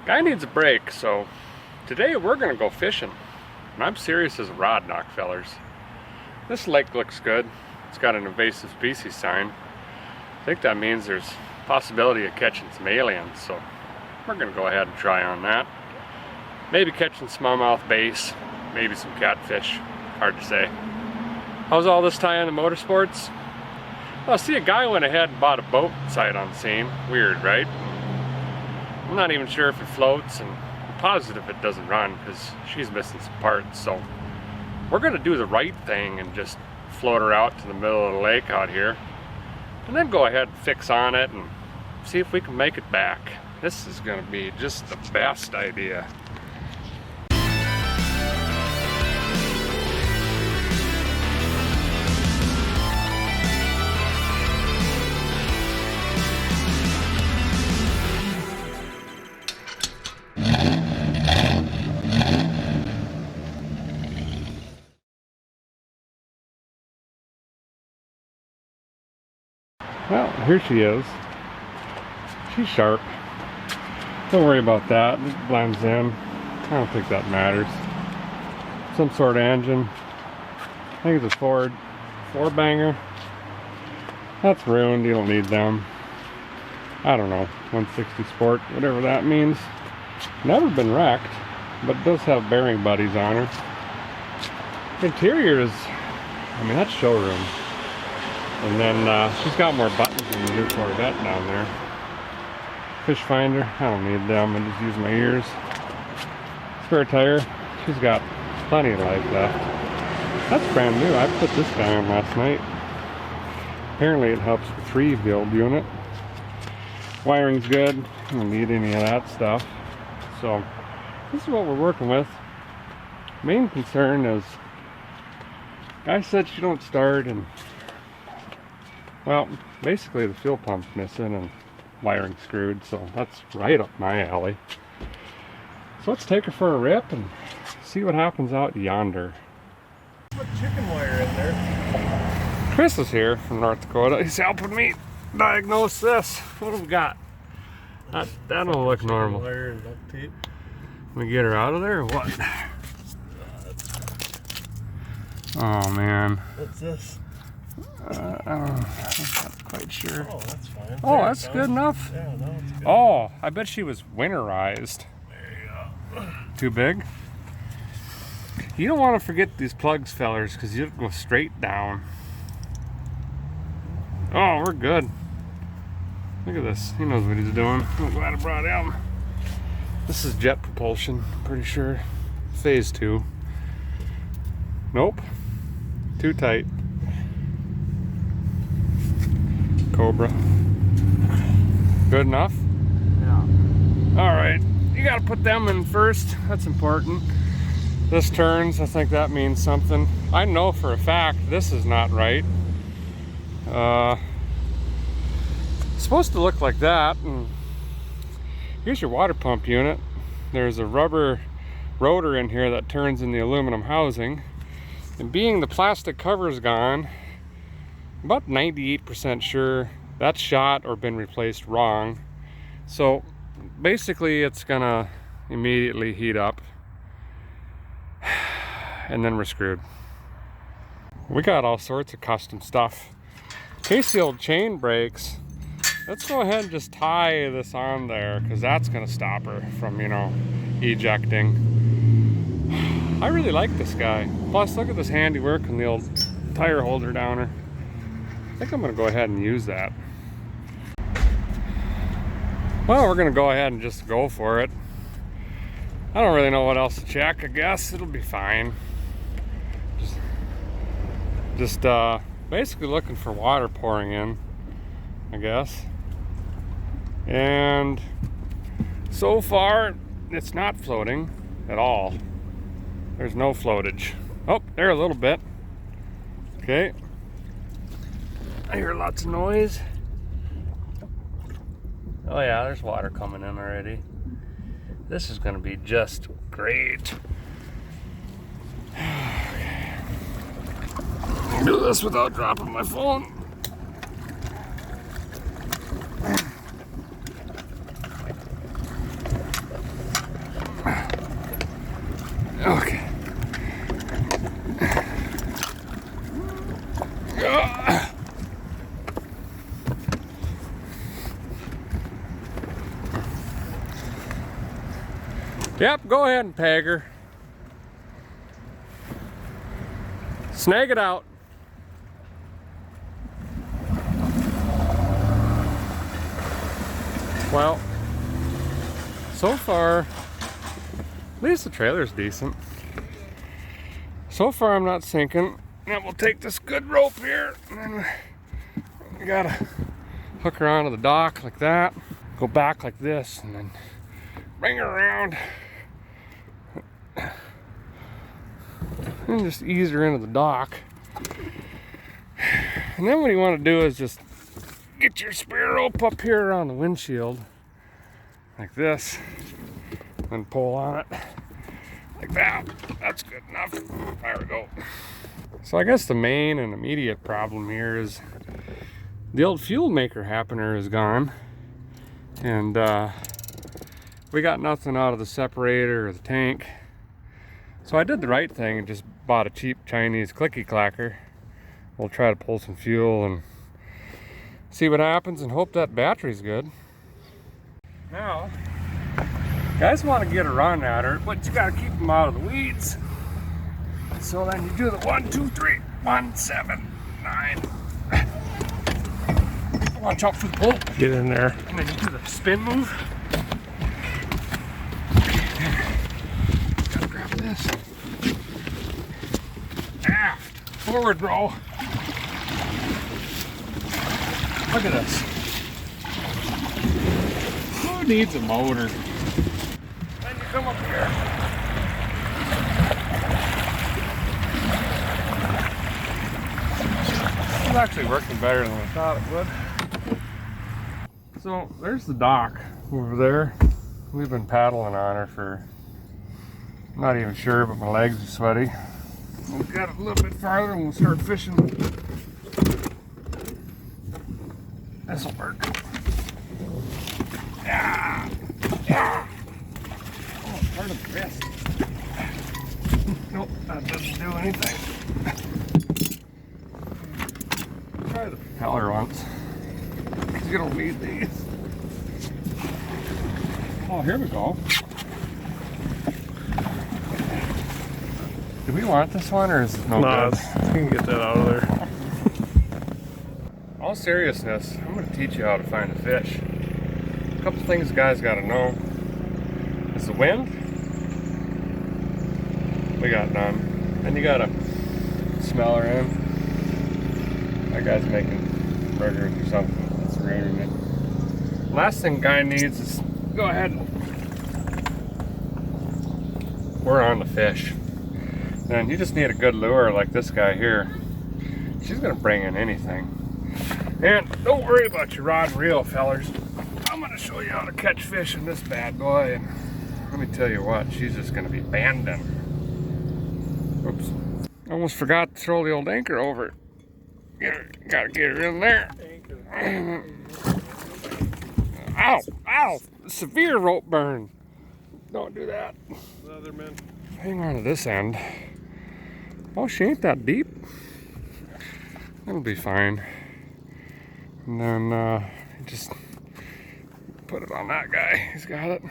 Guy needs a break, so today we're gonna go fishing. And I'm serious as a rod knock, fellers. This lake looks good. It's got an invasive species sign. I think that means there's a possibility of catching some aliens, so we're gonna go ahead and try on that. Maybe catching smallmouth bass, maybe some catfish, hard to say. How's all this tie into motorsports? Well, see, a guy went ahead and bought a boat sight unseen. Weird, right? I'm not even sure if it floats, and I'm positive it doesn't run because she's missing some parts. So we're gonna do the right thing and just float her out to the middle of the lake out here, and then go ahead and fix on it and see if we can make it back. This is gonna be just the best idea. Well, here she is. She's sharp. Don't worry about that. It blends in. I don't think that matters. Some sort of engine. I think it's a Ford four-banger. That's ruined. You don't need them. I don't know. 160 Sport, whatever that means. Never been wrecked, but it does have bearing buddies on her. Interior is, I mean, that's showroom. And then she's got more buttons than the new Corvette down there. Fish finder, I don't need them, I just use my ears. Spare tire, she's got plenty of life left. That's brand new, I put this guy on last night. Apparently it helps retrieve the old unit. Wiring's good, I don't need any of that stuff. So, this is what we're working with. Main concern is, guy said she don't start, and well, basically the fuel pump's missing and wiring screwed, so that's right up my alley. So let's take her for a rip and see what happens out yonder. Put chicken wire in there. Chris is here from North Dakota. He's helping me diagnose this. What do we got? That'll look normal. Wire and duct tape. Can we get her out of there or what? Oh man. What's this? I'm not quite sure. Oh, that's fine. Oh, that's good enough. Yeah, no, it's good. Oh, I bet she was winterized. There you go. Too big? You don't want to forget these plugs, fellers, because you'll go straight down. Oh, we're good. Look at this. He knows what he's doing. I'm glad I brought him. This is jet propulsion, pretty sure. Phase 2. Nope. Too tight. Cobra. Good enough? Yeah. Alright. You gotta put them in first. That's important. This turns. I think that means something. I know for a fact this is not right. It's supposed to look like that. And here's your water pump unit. There's a rubber rotor in here that turns in the aluminum housing. And being the plastic cover is gone, about 98% sure that's shot or been replaced wrong. So basically it's gonna immediately heat up and then we're screwed. We got all sorts of custom stuff. In case the old chain breaks, let's go ahead and just tie this on there, because that's gonna stop her from, you know, ejecting. I really like this guy. Plus, look at this handiwork on the old tire holder downer. I think I'm gonna go ahead and use that. Well, we're gonna go ahead and just go for it. I don't really know what else to check. I guess it'll be fine. Just basically looking for water pouring in, I guess. And so far, it's not floating at all. There's no floatage. Oh, there a little bit. Okay. I hear lots of noise. Oh yeah, there's water coming in already. This is gonna be just great. Okay. Do this without dropping my phone. Yep, go ahead and peg her. Snag it out. Well, so far, at least the trailer's decent. So far I'm not sinking. Now we'll take this good rope here, and then we gotta hook her onto the dock like that. Go back like this, and then bring her around. And just ease her into the dock. And then what you want to do is just get your spare rope up here around the windshield like this, and pull on it like that. That's good enough. There we go. So I guess the main and immediate problem here is the old fuel maker happener is gone, and we got nothing out of the separator or the tank. So I did the right thing and just bought a cheap Chinese clicky clacker. We'll try to pull some fuel and see what happens and hope that battery's good. Now, guys want to get a run at her, but you got to keep them out of the weeds. So then you do the 1, 2, 3, 1, 7, 9. Watch out for the bolt. Get in there. And then you do the spin move. Gotta grab this. Aft. Forward, bro. Look at this. Who needs a motor? Then you come up here. It's actually working better than I thought it would. So there's the dock over there. We've been paddling on her for, not even sure, but my legs are sweaty. We've got a little bit farther and we'll start fishing. This'll work. Yeah! Yeah! Oh, part of the wrist. Nope, that doesn't do anything. Try the propeller once. You don't need these. Oh, here we go. Do we want this one, or is it no good? You can get that out of there. All seriousness, I'm going to teach you how to find a fish. A couple things guys got to know is the wind. We got none. Then you got to smell her in. That guy's making burgers or something. It's raining it. Last thing guy needs is go ahead and we're on the fish. Then you just need a good lure like this guy here. She's going to bring in anything. And don't worry about your rod and reel, fellers. I'm going to show you how to catch fish in this bad boy. And let me tell you what, she's just going to be banding. Oops. Almost forgot to throw the old anchor over it. Gotta get her in there. Ow! Ow! Severe rope burn. Don't do that. Leatherman. Hang on to this end. Oh, she ain't that deep. That'll be fine. And then just put it on that guy. He's got it.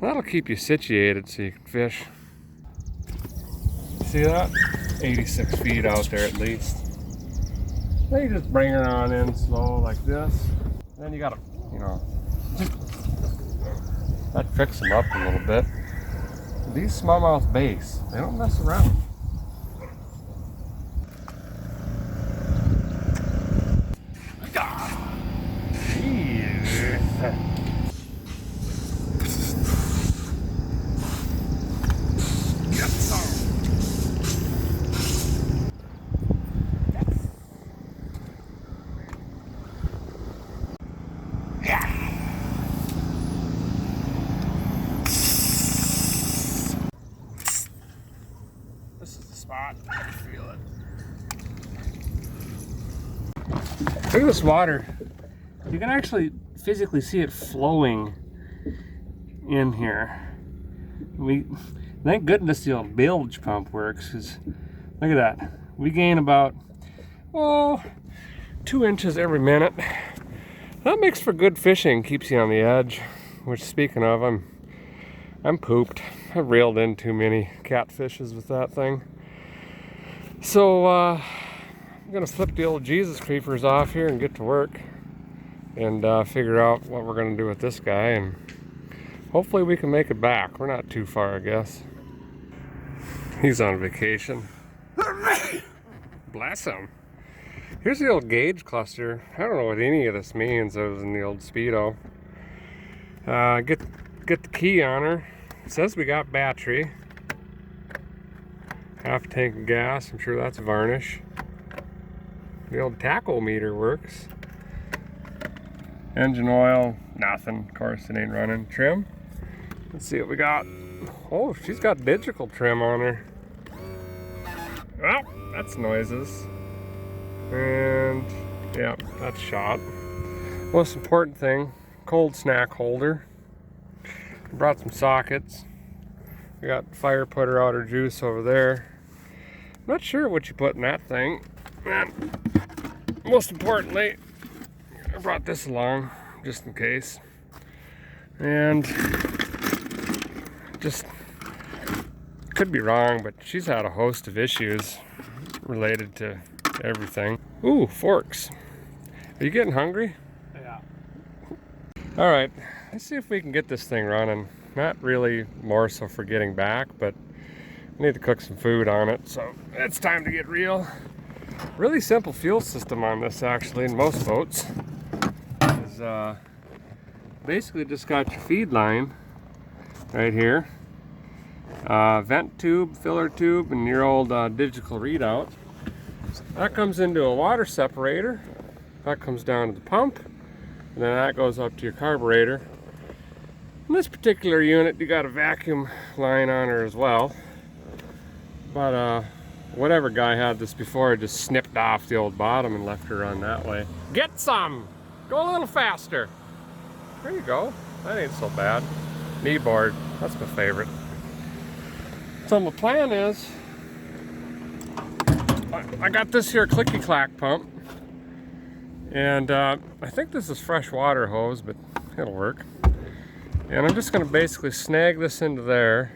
That'll keep you situated so you can fish. See that? 86 feet out there at least. Then you just bring her on in slow like this. Then you gotta, you know, that tricks them up a little bit. These smallmouth bass, they don't mess around. Spot. I can feel it. Look at this water. You can actually physically see it flowing in here. Thank goodness the old bilge pump works, because look at that. We gain about 2 inches every minute. That makes for good fishing, keeps you on the edge. Which, speaking of, I'm I'm pooped. I've reeled in too many catfishes with that thing. So I'm gonna flip the old Jesus creepers off here and get to work and figure out what we're gonna do with this guy, and hopefully we can make it back. We're not too far, I guess. He's on vacation. Bless him. Here's the old gauge cluster. I don't know what any of this means. It was in the old Speedo. Get the key on her. It says we got battery. Half tank of gas. I'm sure that's varnish. The old tachometer works. Engine oil, nothing. Of course, it ain't running. Trim. Let's see what we got. Oh, she's got digital trim on her. Well, that's noises. And yeah, that's shot. Most important thing, cold snack holder. Brought some sockets. We got fire putter outer juice over there. Not sure what you put in that thing. And most importantly, I brought this along just in case. And just could be wrong, but she's had a host of issues related to everything. Ooh, forks. Are you getting hungry? Yeah. All right, let's see if we can get this thing running. Not really more so for getting back, but I need to cook some food on it, so it's time to get real. Really simple fuel system on this, actually, in most boats. Is basically just got your feed line right here. Vent tube, filler tube, and your old digital readout. That comes into a water separator. That comes down to the pump, and then that goes up to your carburetor. In this particular unit, you got a vacuum line on her as well. But whatever guy had this before just snipped off the old bottom and left her run that way. Get some! Go a little faster. There you go. That ain't so bad. Knee board. That's my favorite. So my plan is, I got this here clicky clack pump, and I think this is fresh water hose, but it'll work. And I'm just gonna basically snag this into there.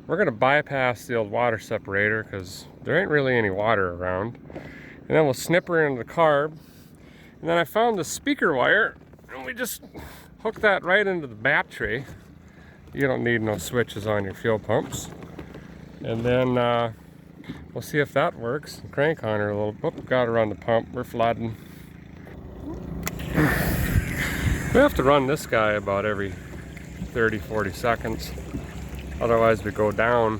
We're gonna bypass the old water separator because there ain't really any water around. And then we'll snip her into the carb. And then I found the speaker wire, and we just hook that right into the battery. You don't need no switches on your fuel pumps. And then we'll see if that works. Crank on her a little. Oop, got her on the pump. We're flooding. We have to run this guy about every 30-40 seconds. Otherwise we go down.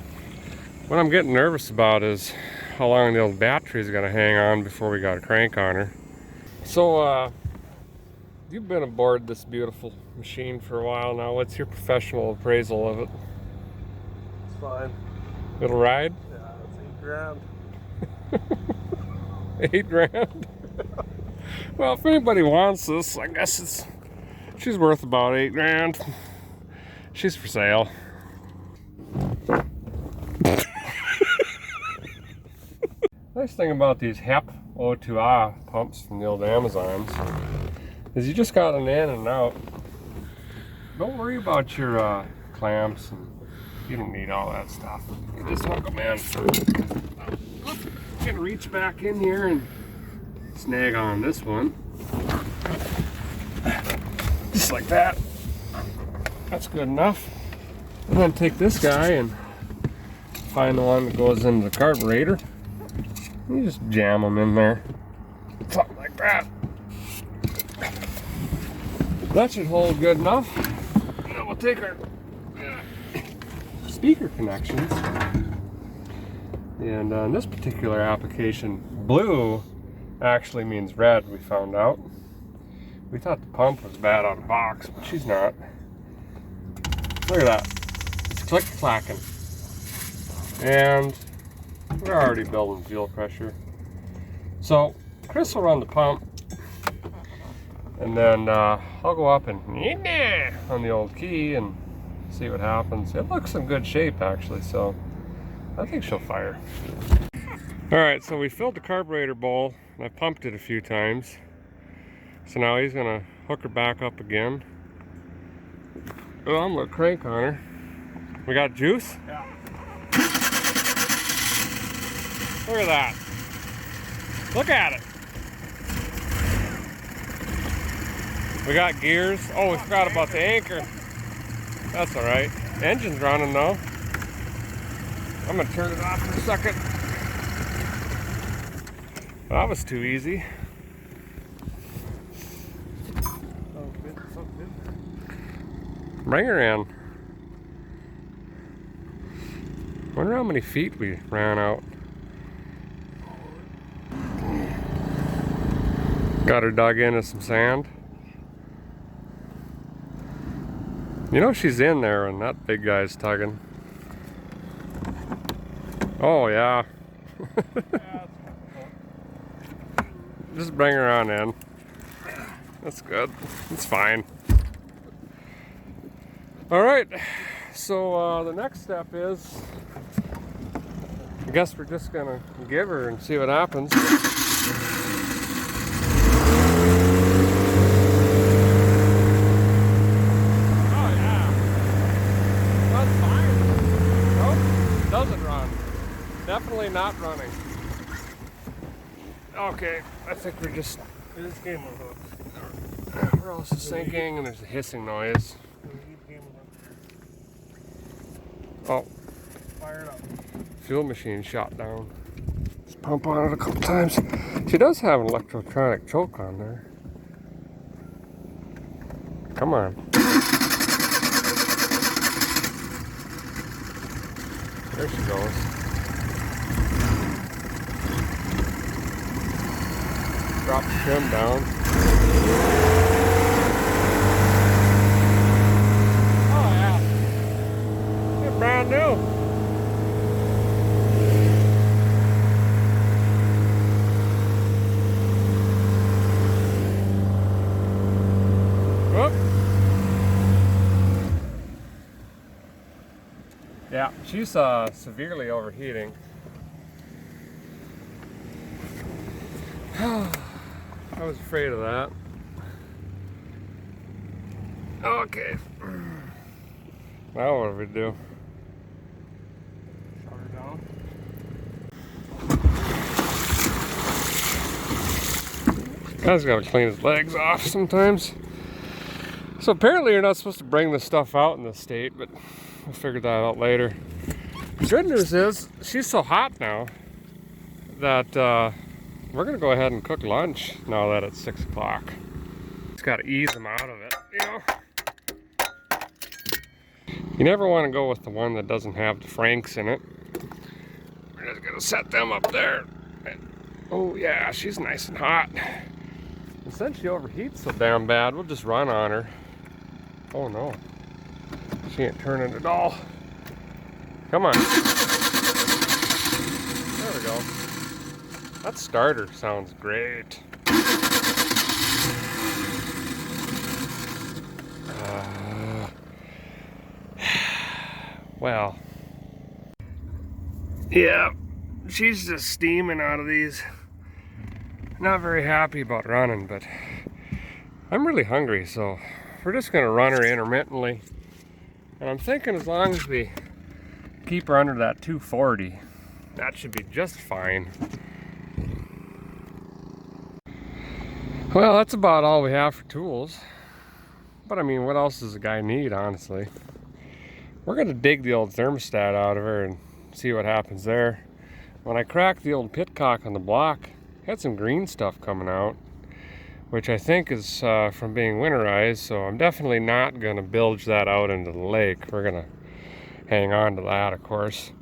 What I'm getting nervous about is how long the old battery is going to hang on before we got a crank on her. So you've been aboard this beautiful machine for a while now. What's your professional appraisal of it? It's fine. It'll ride? Yeah, it's $8,000. 8 grand? Well, if anybody wants this, I guess she's worth about 8 grand. She's for sale. Nice thing about these HEP O2A pumps from the old Amazons is you just got an in and out. Don't worry about your clamps, and you don't need all that stuff. You just hook them in. You can reach back in here and snag on this one. Just like that. That's good enough. And then take this guy and find the one that goes into the carburetor. You just jam them in there. Something like that. That should hold good enough. And then we'll take our speaker connections. And in this particular application, blue actually means red, we found out. We thought the pump was bad out of the box, but she's not. Look at that. It's click-clacking. And we're already building fuel pressure. So Chris will run the pump, and then I'll go up and on the old key and see what happens. It looks in good shape actually, so I think she'll fire. Alright, so we filled the carburetor bowl and I pumped it a few times. So now he's gonna hook her back up again. Oh, I'm gonna crank on her. We got juice? Yeah. Look at that. Look at it. We got gears. Oh, we forgot about the anchor. That's all right. Engine's running though. I'm gonna turn it off for a second. That was too easy. Bring her in. Wonder how many feet we ran out. Got her dug into some sand. You know she's in there and that big guy's tugging. Oh yeah. Just bring her on in. That's good. It's fine. Alright, so the next step is, I guess we're just gonna give her and see what happens. Oh yeah. That's fine. Nope, doesn't run. Definitely not running. Okay, I think we're just, This game will hook. we're also sinking and there's a hissing noise. Oh, Fire it up. fuel machine shot down. Just pump on it a couple times. She does have an electronic choke on there. Come on. There she goes. Drop the trim down. Oh yeah. They're brand new. Whoop. Yeah, she's severely overheating. I was afraid of that. Okay. Now what do we do? Shut her down. Guy's gotta clean his legs off sometimes. So apparently you're not supposed to bring this stuff out in this state, but we'll figure that out later. The good news is, she's so hot now that we're gonna go ahead and cook lunch now that it's 6 o'clock. Just gotta ease them out of it, you know? You never wanna go with the one that doesn't have the franks in it. We're just gonna set them up there. Oh yeah, she's nice and hot. And since she overheats so damn bad, we'll just run on her. Oh no, she ain't turning at all. Come on. There we go. That starter sounds great. Well, yeah, she's just steaming out of these. Not very happy about running, but I'm really hungry, so we're just gonna run her intermittently. And I'm thinking as long as we keep her under that 240, that should be just fine. Well, that's about all we have for tools. But I mean, what else does a guy need, honestly? We're gonna dig the old thermostat out of her and see what happens there. When I cracked the old pitcock on the block, had some green stuff coming out, which I think is from being winterized, so I'm definitely not gonna bilge that out into the lake. We're gonna hang on to that, of course.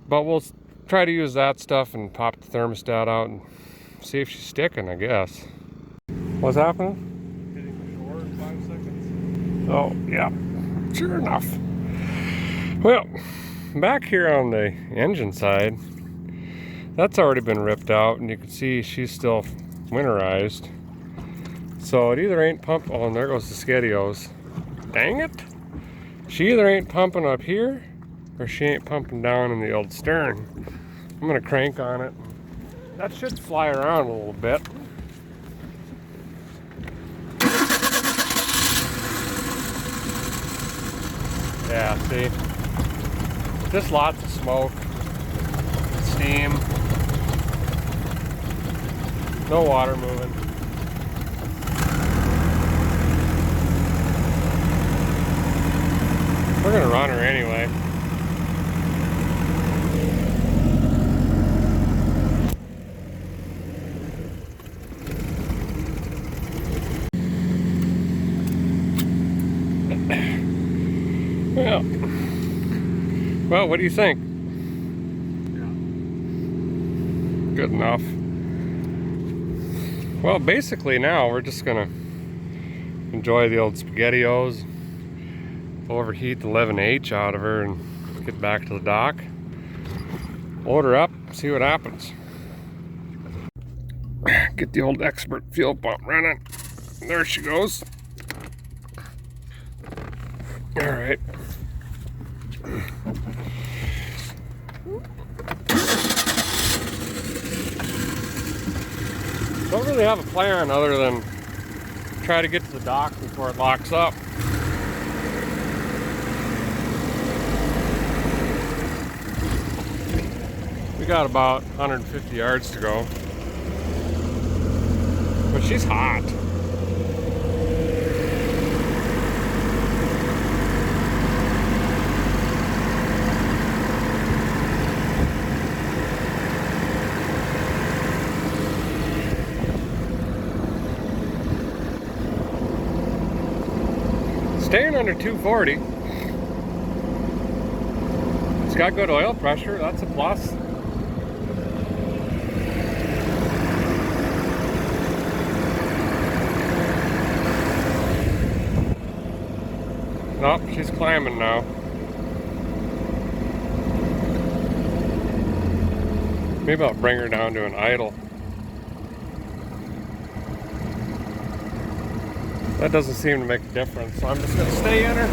But we'll try to use that stuff and pop the thermostat out and see if she's sticking, I guess. What's happening? Hitting the shore in 5 seconds. Oh, yeah, sure enough. Well, back here on the engine side, that's already been ripped out, and you can see she's still winterized. So it either ain't pumping. Oh, and there goes the Skedios. Dang it! She either ain't pumping up here, or she ain't pumping down in the old stern. I'm gonna crank on it. That should fly around a little bit. Yeah, see? Just lots of smoke, steam, no water moving. We're gonna run her anyway. Yeah. Well, what do you think? Yeah. Good enough. Well, basically now we're just gonna enjoy the old SpaghettiOs, overheat the 11H out of her, and get back to the dock. Load her up, see what happens. Get the old Expert fuel pump running. There she goes. All right. Don't really have a plan other than try to get to the dock before it locks up. We got about 150 yards to go. But she's hot. Staying under 240. It's got good oil pressure, that's a plus. Nope, she's climbing now. Maybe I'll bring her down to an idle. That doesn't seem to make a difference, so I'm just going to stay in her.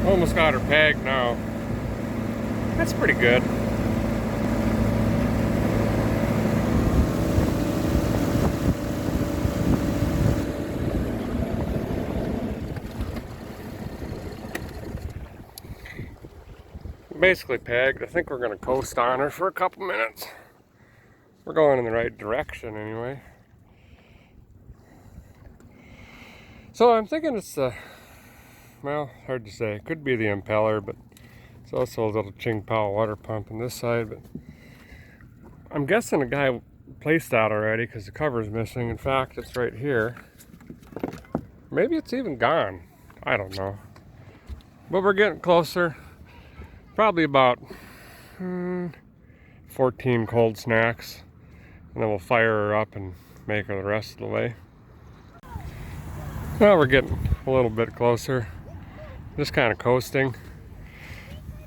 Almost got her pegged now. That's pretty good. Basically pegged. I think we're going to coast on her for a couple minutes. We're going in the right direction anyway. So I'm thinking it's well, hard to say. It could be the impeller, but it's also a little Ching Pao water pump on this side. But I'm guessing a guy placed that already because the cover's missing. In fact, it's right here. Maybe it's even gone. I don't know. But we're getting closer. Probably about 14 cold snacks, and then we'll fire her up and make her the rest of the way. Well, we're getting a little bit closer, just kind of coasting.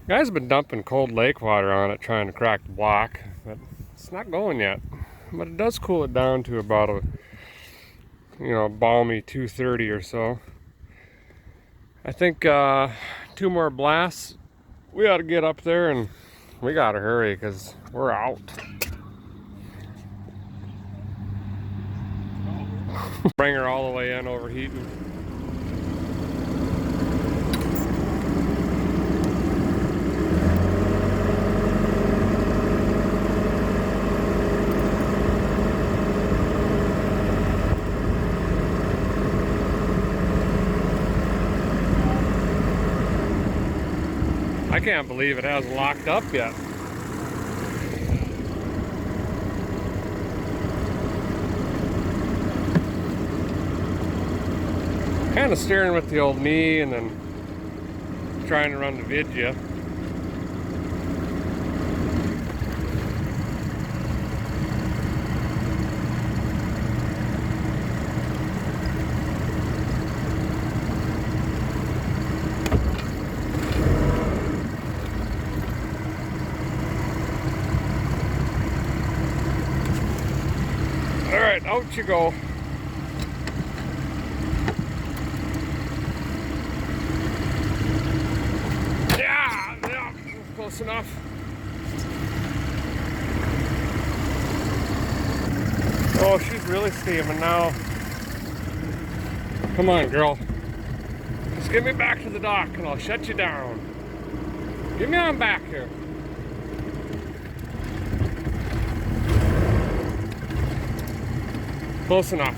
Guys have been dumping cold lake water on it trying to crack the block, but it's not going yet. But it does cool it down to about a balmy 230 or so. I think 2 more blasts. We ought to get up there, and we gotta hurry because we're out. Bring her all the way in overheating. I can't believe it hasn't locked up yet. Kind of steering with the old knee and then trying to run the vidya. All right, out you go. Yeah, close enough. Oh, she's really steaming now. Come on, girl. Just get me back to the dock and I'll shut you down. Get me on back here. Close enough.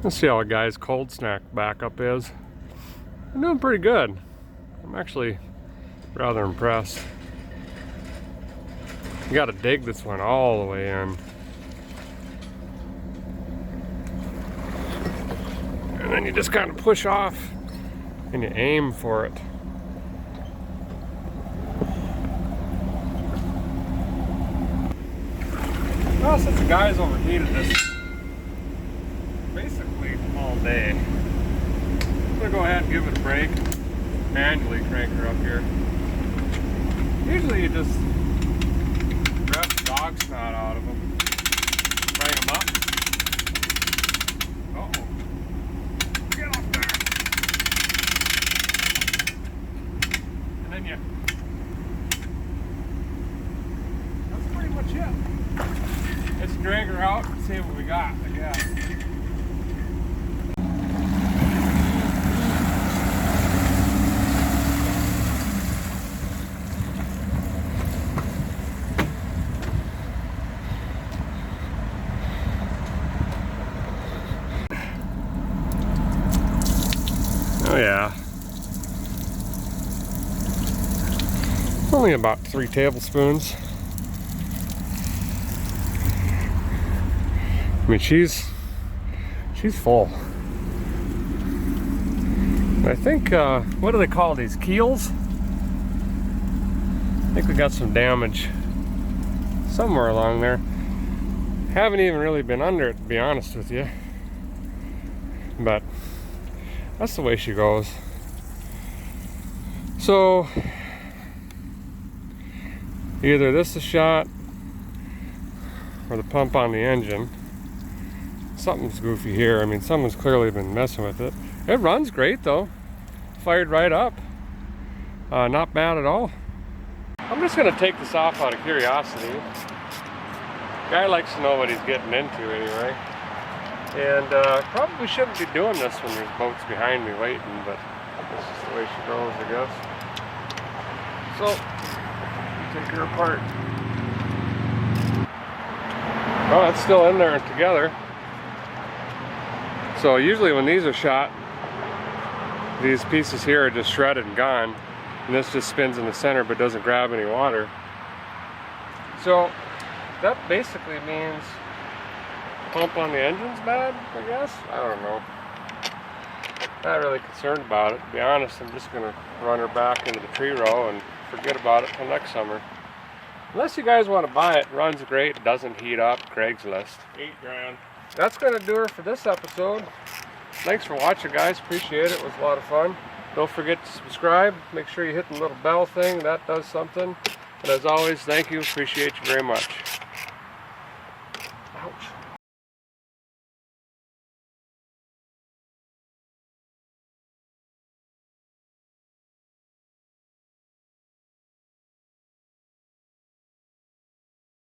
Let's see how a guy's cold snack backup is. I'm doing pretty good. I'm actually rather impressed. You gotta dig this one all the way in. And then you just kind of push off and you aim for it. Well, since the guys overheated this basically all day, I'm gonna go ahead and give it a break. Manually crank her up here. Usually you just grab the dog snot out of them, bring them up. Uh-oh. Get off there. And then you... That's pretty much it. Let's drag her out and see what we got, I guess. Oh yeah. Only about 3 tablespoons. I mean, she's full. I think, what do they call these, keels? I think we got some damage somewhere along there. Haven't even really been under it, to be honest with you. But that's the way she goes. So either this is shot or the pump on the engine. Something's goofy here. I mean, someone's clearly been messing with it. It runs great though. Fired right up. Not bad at all. I'm just gonna take this off out of curiosity. Guy likes to know what he's getting into anyway. And probably shouldn't be doing this when there's boats behind me waiting, but that's just the way she goes, I guess. So, take her apart. Oh, it's still in there together. So usually when these are shot, these pieces here are just shredded and gone. And this just spins in the center but doesn't grab any water. So that basically means pump on the engine's bad, I guess? I don't know. Not really concerned about it. To be honest, I'm just gonna run her back into the tree row and forget about it till next summer. Unless you guys want to buy it, runs great, doesn't heat up, Craigslist. 8 grand. That's gonna do her for this episode. Thanks for watching, guys. Appreciate it. It was a lot of fun. Don't forget to subscribe. Make sure you hit the little bell thing. That does something. And as always, thank you. Appreciate you very much. Ouch.